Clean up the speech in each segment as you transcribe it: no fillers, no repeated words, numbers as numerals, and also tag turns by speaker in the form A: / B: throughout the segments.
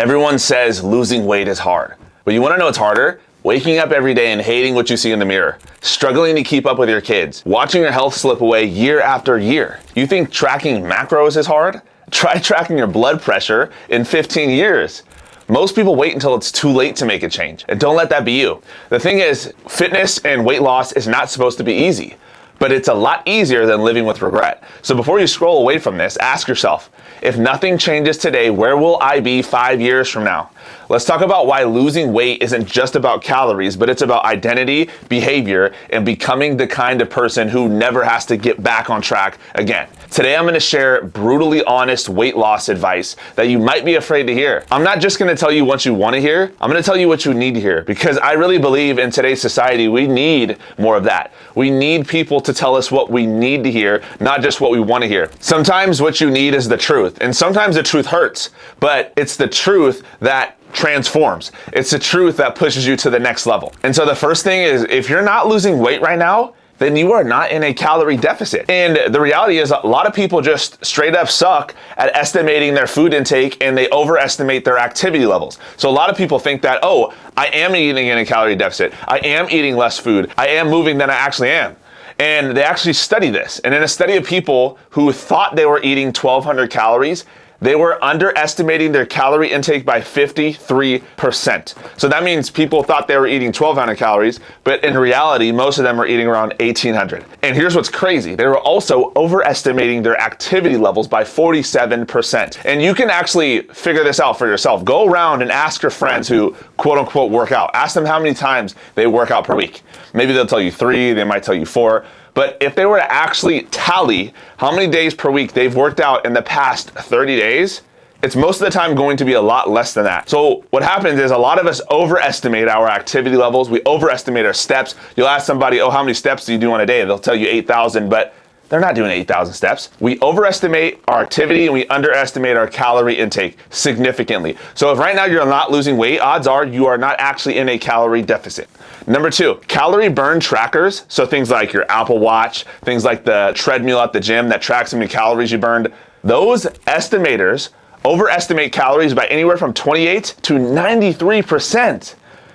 A: Everyone says losing weight is hard, but you want to know what's harder? Waking up every day and hating what you see in the mirror, struggling to keep up with your kids, watching your health slip away year after year. You think tracking macros is hard? Try tracking your blood pressure in 15 years. Most people wait until it's too late to make a change, and don't let that be you. The thing is, fitness and weight loss is not supposed to be easy, but it's a lot easier than living with regret. So before you scroll away from this, ask yourself, if nothing changes today, where will I be 5 years from now? Let's talk about why losing weight isn't just about calories, but it's about identity, behavior, and becoming the kind of person who never has to get back on track again. Today, I'm gonna share brutally honest weight loss advice that you might be afraid to hear. I'm not just gonna tell you what you wanna hear, I'm gonna tell you what you need to hear, because I really believe in today's society, we need more of that. We need people to tell us what we need to hear, not just what we wanna hear. Sometimes what you need is the truth, and sometimes the truth hurts, but it's the truth that transforms. It's the truth that pushes you to the next level. And so the first thing is, if you're not losing weight right now, then you are not in a calorie deficit. And the reality is, a lot of people just straight up suck at estimating their food intake, and they overestimate their activity levels. So a lot of people think that, oh, I am eating in a calorie deficit. I am eating less food. I am moving than I actually am. And they actually study this. And in a study of people who thought they were eating 1,200 calories, they were underestimating their calorie intake by 53%. So that means people thought they were eating 1,200 calories, but in reality, most of them were eating around 1,800. And here's what's crazy. They were also overestimating their activity levels by 47%. And you can actually figure this out for yourself. Go around and ask your friends who quote unquote work out. Ask them how many times they work out per week. Maybe they'll tell you 3, they might tell you 4. But if they were to actually tally how many days per week they've worked out in the past 30 days, it's most of the time going to be a lot less than that. So what happens is, a lot of us overestimate our activity levels. We overestimate our steps. You'll ask somebody, oh, how many steps do you do on a day? They'll tell you 8,000, but they're not doing 8,000 steps. We overestimate our activity and we underestimate our calorie intake significantly. So if right now you're not losing weight, odds are you are not actually in a calorie deficit. Number 2, calorie burn trackers. So things like your Apple Watch, things like the treadmill at the gym that tracks how many calories you burned. Those estimators overestimate calories by anywhere from 28 to 93%.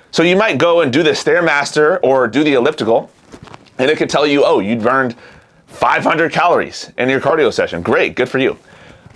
A: So you might go and do the Stairmaster or do the elliptical, and it could tell you, oh, you burned 500 calories in your cardio session. Great, good for you.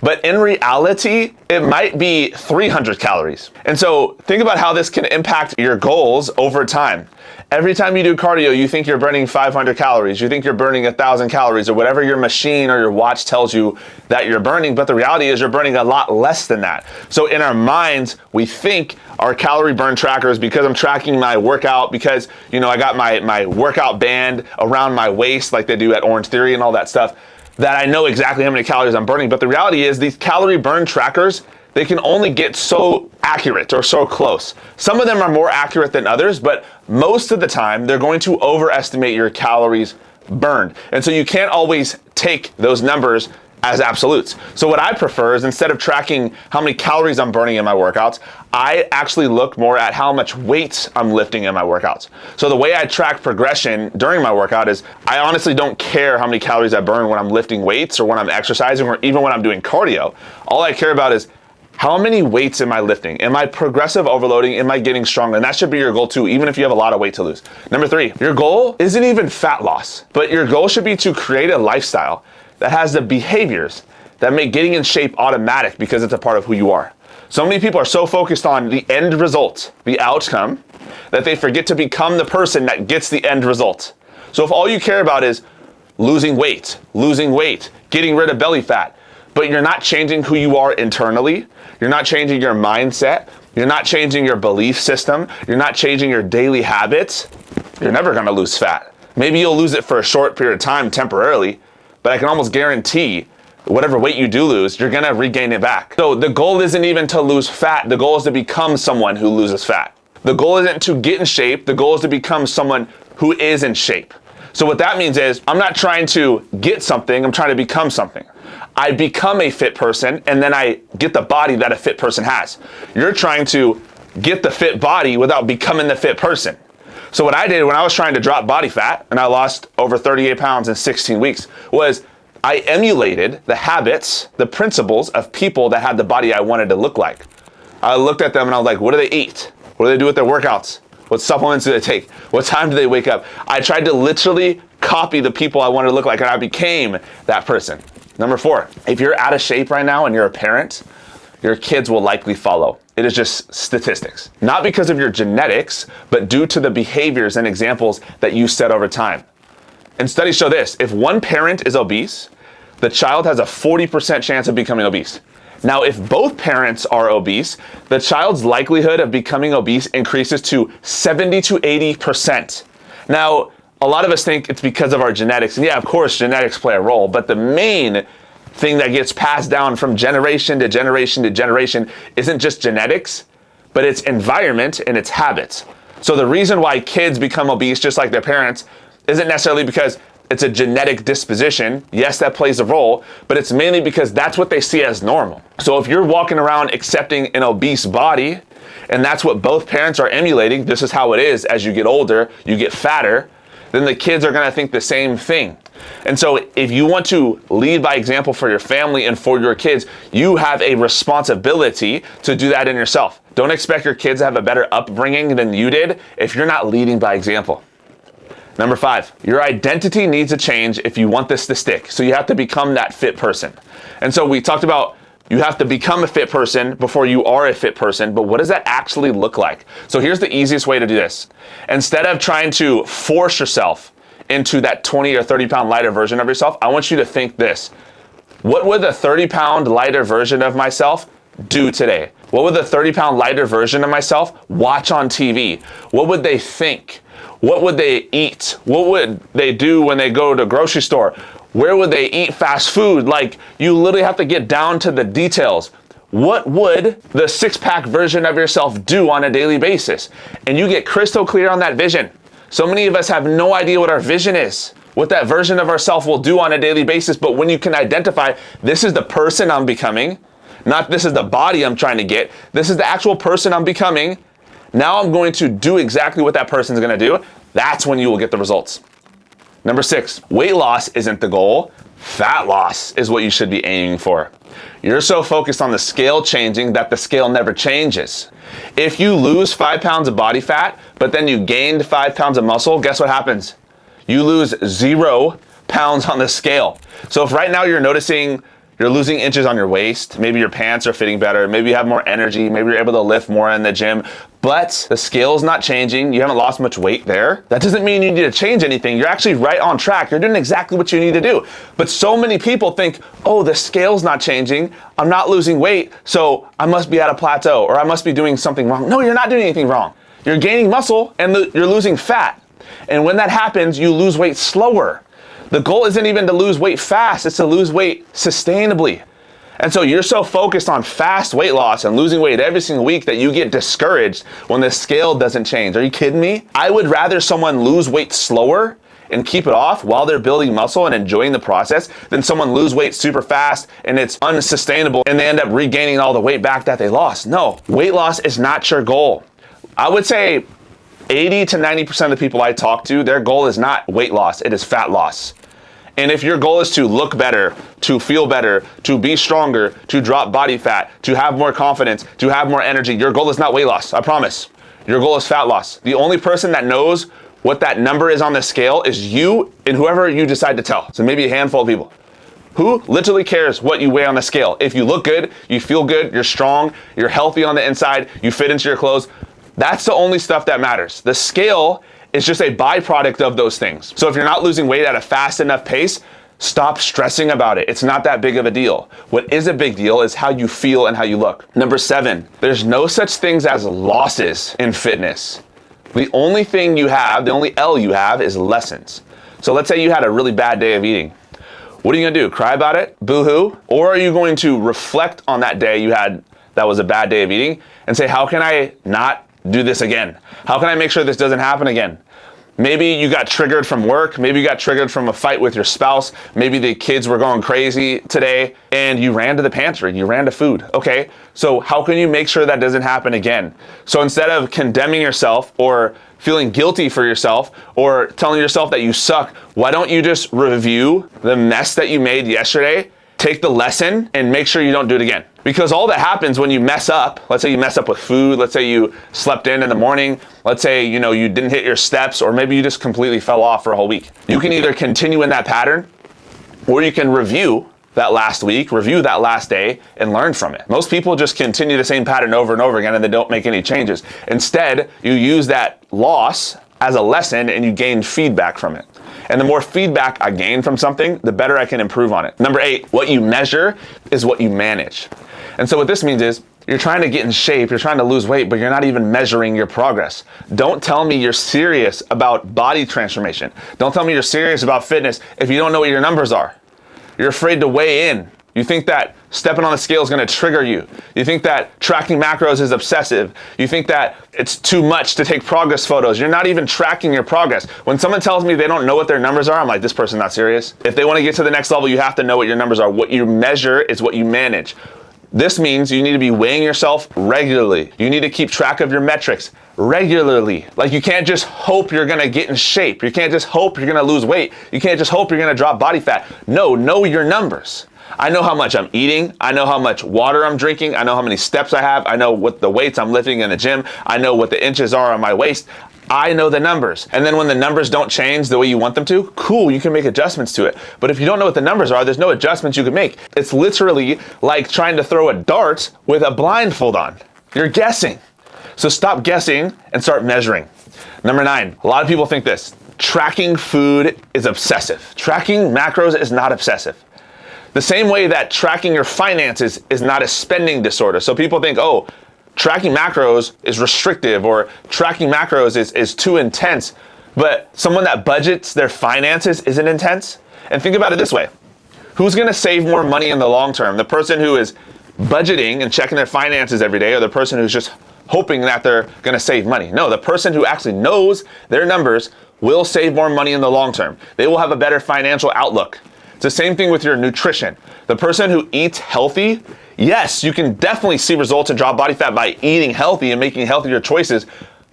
A: But in reality, it might be 300 calories. And so think about how this can impact your goals over time. Every time you do cardio, you think you're burning 500 calories. You think you're burning 1,000 calories, or whatever your machine or your watch tells you that you're burning. But the reality is you're burning a lot less than that. So in our minds, we think our calorie burn trackers, because I'm tracking my workout, because I got my workout band around my waist like they do at Orange Theory and all that stuff, that I know exactly how many calories I'm burning. But the reality is, these calorie burn trackers, they can only get so accurate or so close. Some of them are more accurate than others, but most of the time they're going to overestimate your calories burned. And so you can't always take those numbers as absolutes. So what I prefer is, instead of tracking how many calories I'm burning in my workouts, I actually look more at how much weight I'm lifting in my workouts. So the way I track progression during my workout is, I honestly don't care how many calories I burn when I'm lifting weights or when I'm exercising or even when I'm doing cardio. All I care about is, how many weights am I lifting? Am I progressive overloading? Am I getting stronger? And that should be your goal too, even if you have a lot of weight to lose. Number 3, your goal isn't even fat loss, but your goal should be to create a lifestyle that has the behaviors that make getting in shape automatic, because it's a part of who you are. So many people are so focused on the end result, the outcome, that they forget to become the person that gets the end result. So if all you care about is losing weight, getting rid of belly fat, but you're not changing who you are internally, you're not changing your mindset, you're not changing your belief system, you're not changing your daily habits, you're never gonna lose fat. Maybe you'll lose it for a short period of time temporarily, but I can almost guarantee whatever weight you do lose, you're gonna regain it back. So the goal isn't even to lose fat, the goal is to become someone who loses fat. The goal isn't to get in shape, the goal is to become someone who is in shape. So what that means is, I'm not trying to get something, I'm trying to become something. I become a fit person, and then I get the body that a fit person has. You're trying to get the fit body without becoming the fit person. So what I did when I was trying to drop body fat, and I lost over 38 pounds in 16 weeks, was I emulated the habits, the principles of people that had the body I wanted to look like. I looked at them and I was like, what do they eat? What do they do with their workouts? What supplements do they take? What time do they wake up? I tried to literally copy the people I wanted to look like, and I became that person. Number 4, if you're out of shape right now and you're a parent, your kids will likely follow. It is just statistics. Not because of your genetics, but due to the behaviors and examples that you set over time. And studies show this: if one parent is obese, the child has a 40% chance of becoming obese. Now, if both parents are obese, the child's likelihood of becoming obese increases to 70 to 80%. Now, a lot of us think it's because of our genetics. And yeah, of course, genetics play a role, but the main thing that gets passed down from generation to generation to generation isn't just genetics, but it's environment and it's habits. So the reason why kids become obese just like their parents isn't necessarily because it's a genetic disposition. Yes, that plays a role, but it's mainly because that's what they see as normal. So if you're walking around accepting an obese body, and that's what both parents are emulating, this is how it is as you get older, you get fatter, then the kids are gonna think the same thing. And so if you want to lead by example for your family and for your kids, you have a responsibility to do that in yourself. Don't expect your kids to have a better upbringing than you did if you're not leading by example. Number 5, your identity needs to change if you want this to stick. So you have to become that fit person. And so we talked about you have to become a fit person before you are a fit person, but what does that actually look like? So here's the easiest way to do this. Instead of trying to force yourself into that 20 or 30 pound lighter version of yourself, I want you to think this: what would the 30 pound lighter version of myself do today? What would the 30 pound lighter version of myself watch on TV? What would they think? What would they eat? What would they do when they go to the grocery store? Where would they eat fast food? Like, you literally have to get down to the details. What would the 6-pack version of yourself do on a daily basis? And you get crystal clear on that vision. So many of us have no idea what our vision is, what that version of ourselves will do on a daily basis. But when you can identify, this is the person I'm becoming, not this is the body I'm trying to get, this is the actual person I'm becoming. Now I'm going to do exactly what that person's gonna do. That's when you will get the results. Number 6, weight loss isn't the goal. Fat loss is what you should be aiming for. You're so focused on the scale changing that the scale never changes. If you lose 5 pounds of body fat, but then you gained 5 pounds of muscle, guess what happens? You lose 0 pounds on the scale. So if right now you're noticing you're losing inches on your waist, maybe your pants are fitting better, maybe you have more energy, maybe you're able to lift more in the gym, but the scale's not changing, you haven't lost much weight there, that doesn't mean you need to change anything. You're actually right on track. You're doing exactly what you need to do. But so many people think, oh, the scale's not changing, I'm not losing weight, so I must be at a plateau, or I must be doing something wrong. No, you're not doing anything wrong. You're gaining muscle and you're losing fat. And when that happens, you lose weight slower. The goal isn't even to lose weight fast, it's to lose weight sustainably. And so you're so focused on fast weight loss and losing weight every single week that you get discouraged when the scale doesn't change. Are you kidding me? I would rather someone lose weight slower and keep it off while they're building muscle and enjoying the process than someone lose weight super fast and it's unsustainable and they end up regaining all the weight back that they lost. No, weight loss is not your goal. I would say 80 to 90% of the people I talk to, their goal is not weight loss, it is fat loss. And if your goal is to look better, to feel better, to be stronger, to drop body fat, to have more confidence, to have more energy, your goal is not weight loss, I promise. Your goal is fat loss. The only person that knows what that number is on the scale is you and whoever you decide to tell. So maybe a handful of people. Who literally cares what you weigh on the scale? If you look good, you feel good, you're strong, you're healthy on the inside, you fit into your clothes, that's the only stuff that matters. The scale is just a byproduct of those things. So if you're not losing weight at a fast enough pace, stop stressing about it. It's not that big of a deal. What is a big deal is how you feel and how you look. Number 7, there's no such things as losses in fitness. The only thing you have, the only L you have is lessons. So let's say you had a really bad day of eating. What are you gonna do? Cry about it? Boo-hoo? Or are you going to reflect on that day you had that was a bad day of eating and say, how can I not do this again? How can I make sure this doesn't happen again? Maybe you got triggered from work. Maybe you got triggered from a fight with your spouse. Maybe the kids were going crazy today and you ran to the pantry, you ran to food. Okay, so how can you make sure that doesn't happen again? So instead of condemning yourself or feeling guilty for yourself or telling yourself that you suck, why don't you just review the mess that you made yesterday, take the lesson and make sure you don't do it again. Because all that happens when you mess up, let's say you mess up with food, let's say you slept in the morning, let's say, you didn't hit your steps, or maybe you just completely fell off for a whole week. You can either continue in that pattern, or you can review that last week, review that last day, and learn from it. Most people just continue the same pattern over and over again and they don't make any changes. Instead, you use that loss as a lesson and you gain feedback from it. And the more feedback I gain from something, the better I can improve on it. Number 8, what you measure is what you manage. And so what this means is, you're trying to get in shape, you're trying to lose weight, but you're not even measuring your progress. Don't tell me you're serious about body transformation. Don't tell me you're serious about fitness if you don't know what your numbers are. You're afraid to weigh in. You think that stepping on the scale is going to trigger you. You think that tracking macros is obsessive. You think that it's too much to take progress photos. You're not even tracking your progress. When someone tells me they don't know what their numbers are, I'm like, this person's not serious. If they want to get to the next level, you have to know what your numbers are. What you measure is what you manage. This means you need to be weighing yourself regularly. You need to keep track of your metrics regularly. Like, you can't just hope you're gonna get in shape. You can't just hope you're gonna lose weight. You can't just hope you're gonna drop body fat. No, know your numbers. I know how much I'm eating. I know how much water I'm drinking. I know how many steps I have. I know what the weights I'm lifting in the gym. I know what the inches are on my waist. I know the numbers. And then when the numbers don't change the way you want them to, cool, you can make adjustments to it. But if you don't know what the numbers are, there's no adjustments you can make. It's literally like trying to throw a dart with a blindfold on. You're guessing. So stop guessing and start measuring. Number 9, a lot of people think this: tracking food is obsessive. Tracking macros is not obsessive. The same way that tracking your finances is not a spending disorder. So people think, oh, tracking macros is restrictive, or tracking macros is too intense. But someone that budgets their finances isn't intense? And think about it this way: who's gonna save more money in the long term? The person who is budgeting and checking their finances every day, or the person who's just hoping that they're gonna save money? No, the person who actually knows their numbers will save more money in the long term. They will have a better financial outlook. It's the same thing with your nutrition. The person who eats healthy, yes, you can definitely see results and drop body fat by eating healthy and making healthier choices,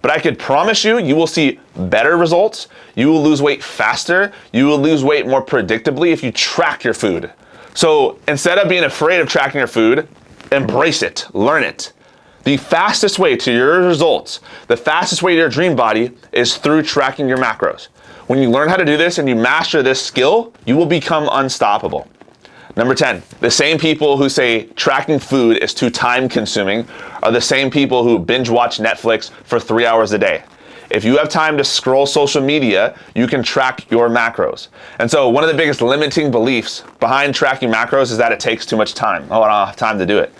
A: but I could promise you, you will see better results. You will lose weight faster. You will lose weight more predictably if you track your food. So instead of being afraid of tracking your food, embrace it, learn it. The fastest way to your results, the fastest way to your dream body, is through tracking your macros. When you learn how to do this and you master this skill, you will become unstoppable. Number 10, the same people who say tracking food is too time consuming are the same people who binge watch Netflix for 3 hours a day. If you have time to scroll social media, you can track your macros. And so one of the biggest limiting beliefs behind tracking macros is that it takes too much time. Oh, I don't have time to do it.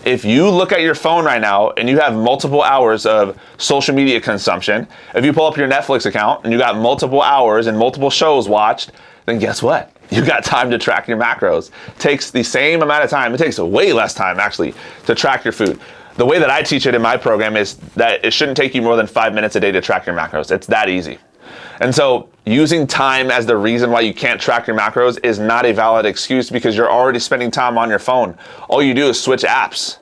A: If you look at your phone right now and you have multiple hours of social media consumption, if you pull up your Netflix account and you got multiple hours and multiple shows watched, then guess what? You got time to track your macros. It takes the same amount of time. It takes way less time, actually, to track your food. The way that I teach it in my program is that it shouldn't take you more than 5 minutes a day to track your macros. It's that easy. And so using time as the reason why you can't track your macros is not a valid excuse, because you're already spending time on your phone. All you do is switch apps.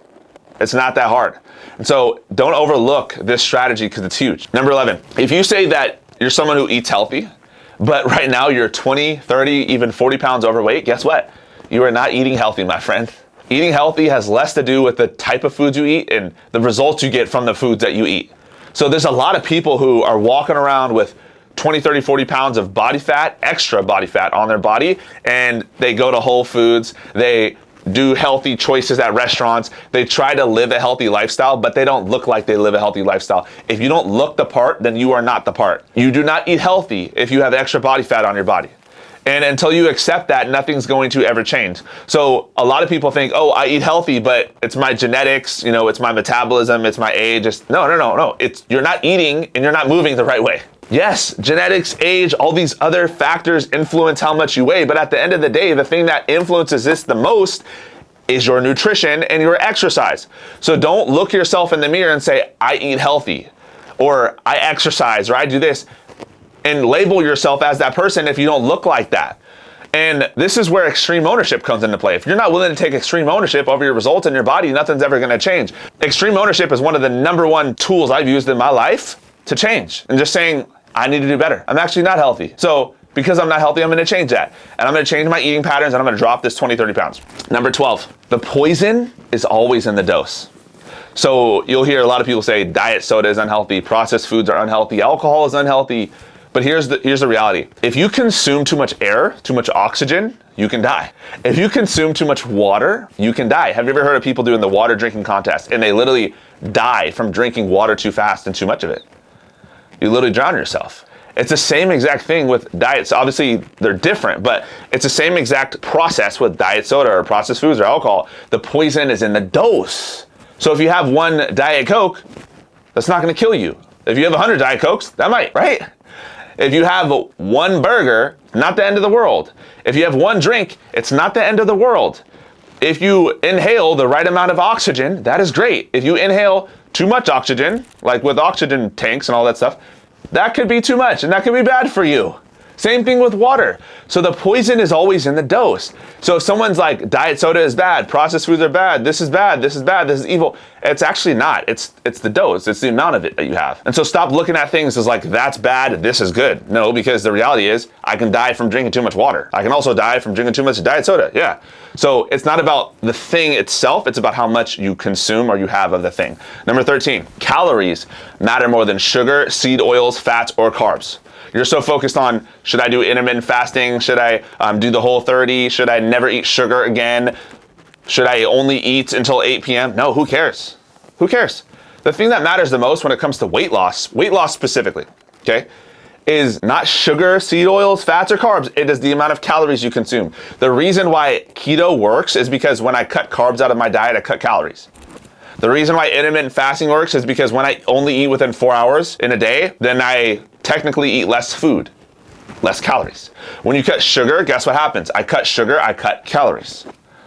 A: It's not that hard. And so don't overlook this strategy, because it's huge. Number 11, if you say that you're someone who eats healthy, but right now you're 20, 30, even 40 pounds overweight, guess what? You are not eating healthy, my friend. Eating healthy has less to do with the type of foods you eat and the results you get from the foods that you eat. So there's a lot of people who are walking around with 20, 30, 40 pounds of body fat, extra body fat on their body, and they go to Whole Foods, they do healthy choices at restaurants, they try to live a healthy lifestyle, but they don't look like they live a healthy lifestyle. If you don't look the part, then you are not the part. You do not eat healthy if you have extra body fat on your body. And until you accept that, nothing's going to ever change. So a lot of people think, oh, I eat healthy, but it's my genetics, it's my metabolism, it's my age. No. You're not eating and you're not moving the right way. Yes, genetics, age, all these other factors influence how much you weigh, but at the end of the day, the thing that influences this the most is your nutrition and your exercise. So don't look yourself in the mirror and say, I eat healthy, or I exercise, or I do this, and label yourself as that person if you don't look like that. And this is where extreme ownership comes into play. If you're not willing to take extreme ownership over your results in your body, nothing's ever gonna change. Extreme ownership is one of the number one tools I've used in my life to change. And just saying, I need to do better. I'm actually not healthy. So because I'm not healthy, I'm gonna change that. And I'm gonna change my eating patterns and I'm gonna drop this 20, 30 pounds. Number 12, the poison is always in the dose. So you'll hear a lot of people say diet soda is unhealthy, processed foods are unhealthy, alcohol is unhealthy. But here's the reality. If you consume too much air, too much oxygen, you can die. If you consume too much water, you can die. Have you ever heard of people doing the water drinking contest and they literally die from drinking water too fast and too much of it? You literally drown yourself. It's the same exact thing with diets. Obviously, they're different, but it's the same exact process with diet soda or processed foods or alcohol. The poison is in the dose. So if you have one Diet Coke, that's not gonna kill you. If you have 100 Diet Cokes, that might, right? If you have one burger, not the end of the world. If you have one drink, it's not the end of the world. If you inhale the right amount of oxygen, that is great. If you inhale too much oxygen, like with oxygen tanks and all that stuff, that could be too much and that could be bad for you. Same thing with water. So the poison is always in the dose. So if someone's like, diet soda is bad, processed foods are bad, this is bad, this is bad, this is evil, it's actually not. It's the dose, it's the amount of it that you have. And so stop looking at things as like, that's bad, this is good. No, because the reality is, I can die from drinking too much water. I can also die from drinking too much diet soda, yeah. So it's not about the thing itself, it's about how much you consume or you have of the thing. Number 13, calories matter more than sugar, seed oils, fats, or carbs. You're so focused on, should I do intermittent fasting? Should I do the Whole30? Should I never eat sugar again? Should I only eat until 8 p.m.? No, who cares? Who cares? The thing that matters the most when it comes to weight loss specifically, okay, is not sugar, seed oils, fats, or carbs. It is the amount of calories you consume. The reason why keto works is because when I cut carbs out of my diet, I cut calories. The reason why intermittent fasting works is because when I only eat within 4 hours in a day, then I technically eat less food, less calories. When you cut sugar, guess what happens? I cut sugar, I cut calories.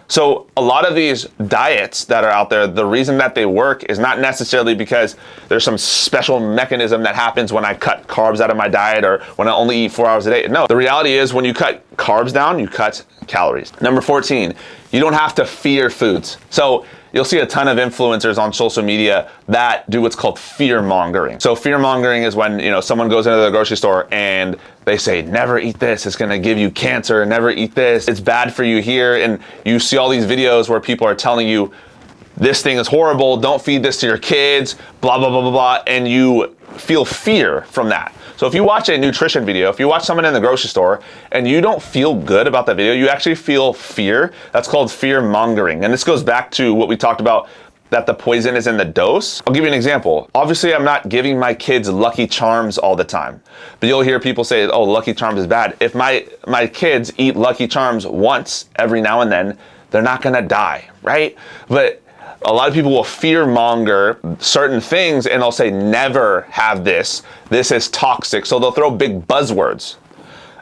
A: So a lot of these diets that are out there, the reason that they work is not necessarily because there's some special mechanism that happens when I cut carbs out of my diet or when I only eat 4 hours a day. No, the reality is when you cut carbs down, you cut calories. Number 14, you don't have to fear foods. So you'll see a ton of influencers on social media that do what's called fear mongering. So fear mongering is when, someone goes into the grocery store and they say, never eat this, it's gonna give you cancer, never eat this, it's bad for you here. And you see all these videos where people are telling you, this thing is horrible, don't feed this to your kids, blah, blah, blah, blah, blah, and you feel fear from that. So if you watch a nutrition video, if you watch someone in the grocery store and you don't feel good about that video, you actually feel fear. That's called fear mongering. And this goes back to what we talked about, that the poison is in the dose. I'll give you an example. Obviously, I'm not giving my kids Lucky Charms all the time, but you'll hear people say, oh, Lucky Charms is bad. If my kids eat Lucky Charms once every now and then, they're not gonna die, right? But a lot of people will fear monger certain things and they'll say, never have this. This is toxic. So they'll throw big buzzwords.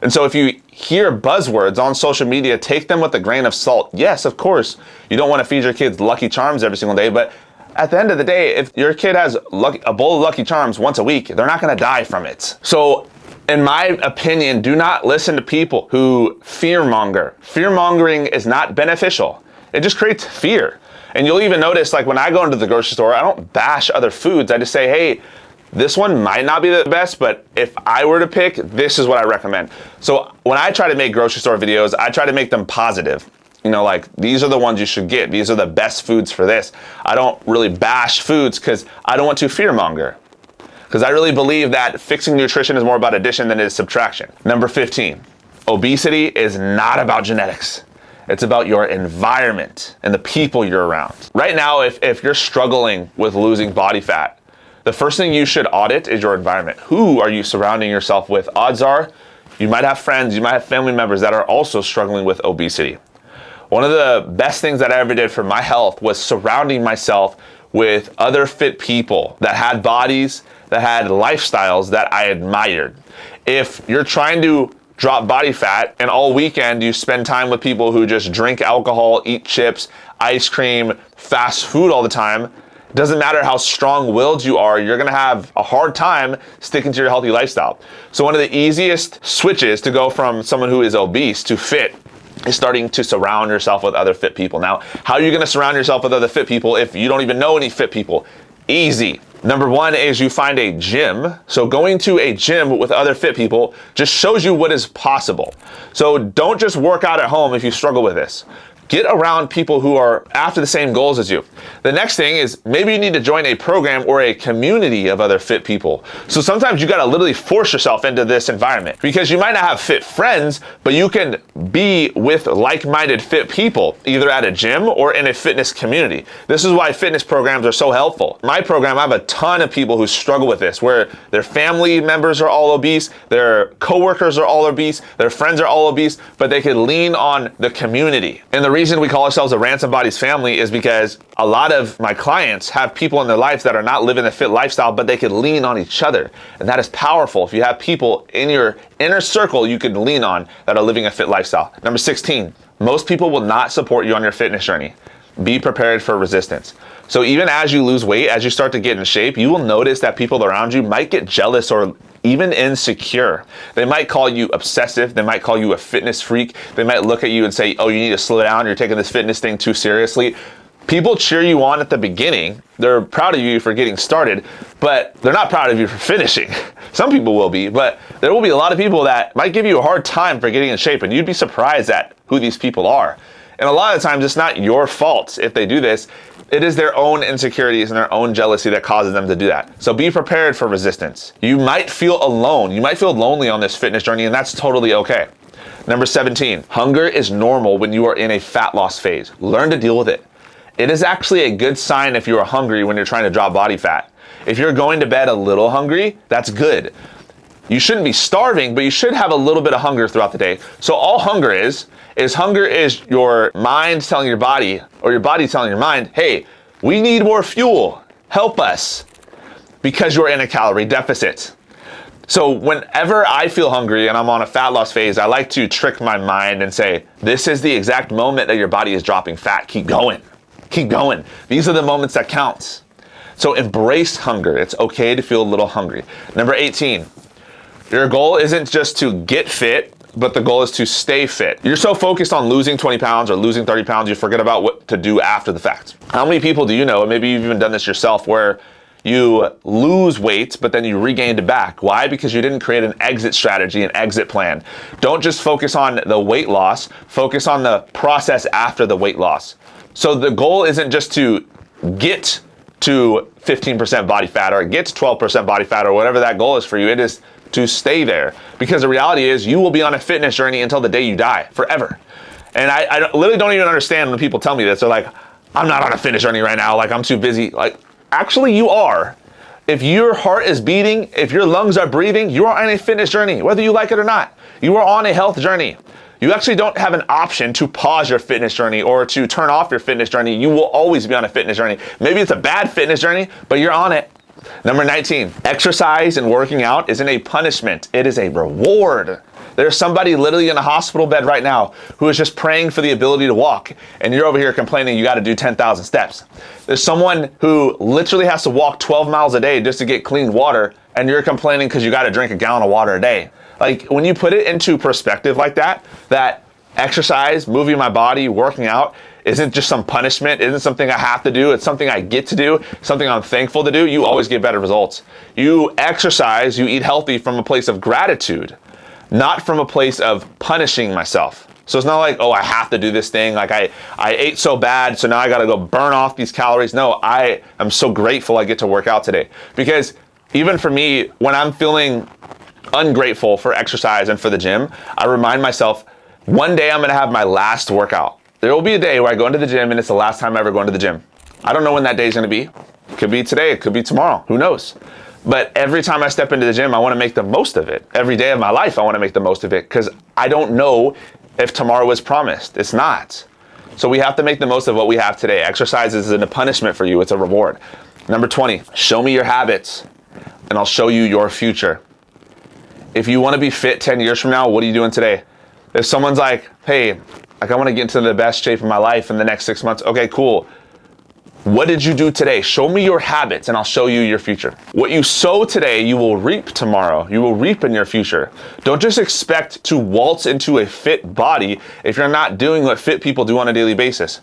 A: And so if you hear buzzwords on social media, take them with a grain of salt. Yes, of course, you don't want to feed your kids Lucky Charms every single day, but at the end of the day, if your kid has a bowl of Lucky Charms once a week, they're not going to die from it. So in my opinion, do not listen to people who fear monger. Fear mongering is not beneficial. It just creates fear. And you'll even notice, like when I go into the grocery store, I don't bash other foods. I just say, hey, this one might not be the best, but if I were to pick, this is what I recommend. So when I try to make grocery store videos, I try to make them positive. Like these are the ones you should get. These are the best foods for this. I don't really bash foods because I don't want to fear monger. Because I really believe that fixing nutrition is more about addition than it is subtraction. Number 15, obesity is not about genetics. It's about your environment and the people you're around. Right now, if you're struggling with losing body fat, the first thing you should audit is your environment. Who are you surrounding yourself with? Odds are you might have friends, you might have family members that are also struggling with obesity. One of the best things that I ever did for my health was surrounding myself with other fit people that had bodies, that had lifestyles that I admired. If you're trying to drop body fat and all weekend you spend time with people who just drink alcohol, eat chips, ice cream, fast food all the time, doesn't matter how strong-willed you are, you're gonna have a hard time sticking to your healthy lifestyle. So one of the easiest switches to go from someone who is obese to fit is starting to surround yourself with other fit people. Now, how are you gonna surround yourself with other fit people if you don't even know any fit people? Easy. Number one is you find a gym. So going to a gym with other fit people just shows you what is possible. So don't just work out at home if you struggle with this. Get around people who are after the same goals as you. The next thing is maybe you need to join a program or a community of other fit people. So sometimes you gotta literally force yourself into this environment because you might not have fit friends, but you can be with like-minded fit people, either at a gym or in a fitness community. This is why fitness programs are so helpful. My program, I have a ton of people who struggle with this, where their family members are all obese, their coworkers are all obese, their friends are all obese, but they could lean on the community. And the reason we call ourselves a Ransom Bodies family is because a lot of my clients have people in their lives that are not living the fit lifestyle, but they could lean on each other. And that is powerful. If you have people in your inner circle you can lean on that are living a fit lifestyle. Number 16, most people will not support you on your fitness journey. Be prepared for resistance. So even as you lose weight, as you start to get in shape, you will notice that people around you might get jealous or even insecure. They might call you obsessive. They might call you a fitness freak. They might look at you and say, oh, you need to slow down. You're taking this fitness thing too seriously. People cheer you on at the beginning. They're proud of you for getting started, but they're not proud of you for finishing. Some people will be, but there will be a lot of people that might give you a hard time for getting in shape, and you'd be surprised at who these people are. And a lot of times it's not your fault if they do this. It is their own insecurities and their own jealousy that causes them to do that. So be prepared for resistance. You might feel alone. You might feel lonely on this fitness journey, and that's totally okay. Number 17, hunger is normal when you are in a fat loss phase. Learn to deal with it. It is actually a good sign if you are hungry when you're trying to drop body fat. If you're going to bed a little hungry, that's good. You shouldn't be starving, but you should have a little bit of hunger throughout the day. So all hunger is your mind telling your body, or your body telling your mind, hey, we need more fuel, help us, because you're in a calorie deficit. So whenever I feel hungry and I'm on a fat loss phase, I like to trick my mind and say, this is the exact moment that your body is dropping fat. Keep going, keep going. These are the moments that count. So embrace hunger. It's okay to feel a little hungry. Number 18, your goal isn't just to get fit, but the goal is to stay fit. You're so focused on losing 20 pounds or losing 30 pounds, you forget about what to do after the fact. How many people do you know, and maybe you've even done this yourself, where you lose weight, but then you regained it back? Why? Because you didn't create an exit strategy, an exit plan. Don't just focus on the weight loss, focus on the process after the weight loss. So the goal isn't just to get to 15% body fat or get to 12% body fat or whatever that goal is for you. It is to stay there, because the reality is you will be on a fitness journey until the day you die, forever. And I literally don't even understand when people tell me this. They're like, I'm not on a fitness journey right now, like I'm too busy. Like, actually you are. If your heart is beating, if your lungs are breathing, you are on a fitness journey, whether you like it or not. You are on a health journey. You actually don't have an option to pause your fitness journey or to turn off your fitness journey. You will always be on a fitness journey. Maybe it's a bad fitness journey, but you're on it. Number 19, exercise and working out isn't a punishment. It is a reward. There's somebody literally in a hospital bed right now who is just praying for the ability to walk, and you're over here complaining you got to do 10,000 steps. There's someone who literally has to walk 12 miles a day just to get clean water, and you're complaining because you got to drink a gallon of water a day. Like, when you put it into perspective like that, that exercise, moving my body, working out, isn't just some punishment, isn't something I have to do, it's something I get to do, something I'm thankful to do, you always get better results. You exercise, you eat healthy from a place of gratitude, not from a place of punishing myself. So it's not like, oh, I have to do this thing, like I ate so bad, so now I gotta go burn off these calories. No, I am so grateful I get to work out today. Because even for me, when I'm feeling ungrateful for exercise and for the gym, I remind myself, one day I'm gonna have my last workout. There will be a day where I go into the gym and it's the last time I'm ever going to the gym. I don't know when that day is going to be. It could be today, it could be tomorrow, who knows? But every time I step into the gym, I want to make the most of it. Every day of my life, I want to make the most of it, because I don't know if tomorrow is promised. It's not. So we have to make the most of what we have today. Exercise isn't a punishment for you, it's a reward. Number 20, show me your habits and I'll show you your future. If you want to be fit 10 years from now, what are you doing today? If someone's like, hey, I want to get into the best shape of my life in the next 6 months. Okay, cool. What did you do today? Show me your habits and I'll show you your future. What you sow today, you will reap tomorrow. You will reap in your future. Don't just expect to waltz into a fit body if you're not doing what fit people do on a daily basis.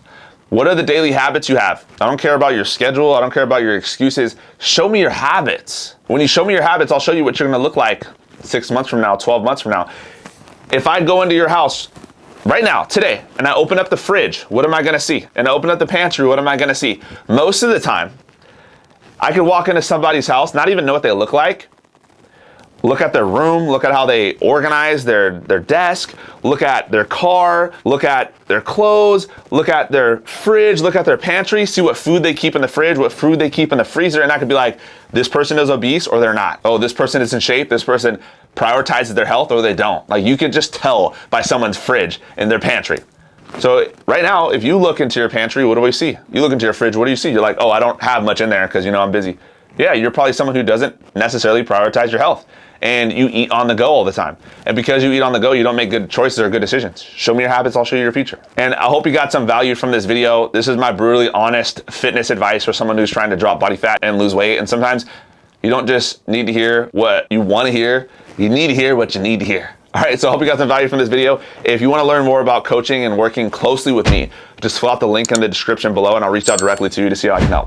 A: What are the daily habits you have? I don't care about your schedule. I don't care about your excuses. Show me your habits. When you show me your habits, I'll show you what you're gonna look like 6 months from now, 12 months from now. If I go into your house right now, today, and I open up the fridge, what am I gonna see? And I open up the pantry, what am I gonna see? Most of the time, I could walk into somebody's house, not even know what they look like, look at their room, look at how they organize their desk, look at their car, look at their clothes, look at their fridge, look at their pantry, see what food they keep in the fridge, what food they keep in the freezer, and I could be like, this person is obese or they're not. Oh, this person is in shape, this person prioritizes their health or they don't. Like, you can just tell by someone's fridge and their pantry. So right now, if you look into your pantry, what do we see? You look into your fridge, what do you see? You're like, oh, I don't have much in there because, I'm busy. Yeah, you're probably someone who doesn't necessarily prioritize your health, and you eat on the go all the time. And because you eat on the go, you don't make good choices or good decisions. Show me your habits, I'll show you your future. And I hope you got some value from this video. This is my brutally honest fitness advice for someone who's trying to drop body fat and lose weight. And sometimes you don't just need to hear what you want to hear, you need to hear what you need to hear. All right, so I hope you got some value from this video. If you want to learn more about coaching and working closely with me, just fill out the link in the description below and I'll reach out directly to you to see how I can help.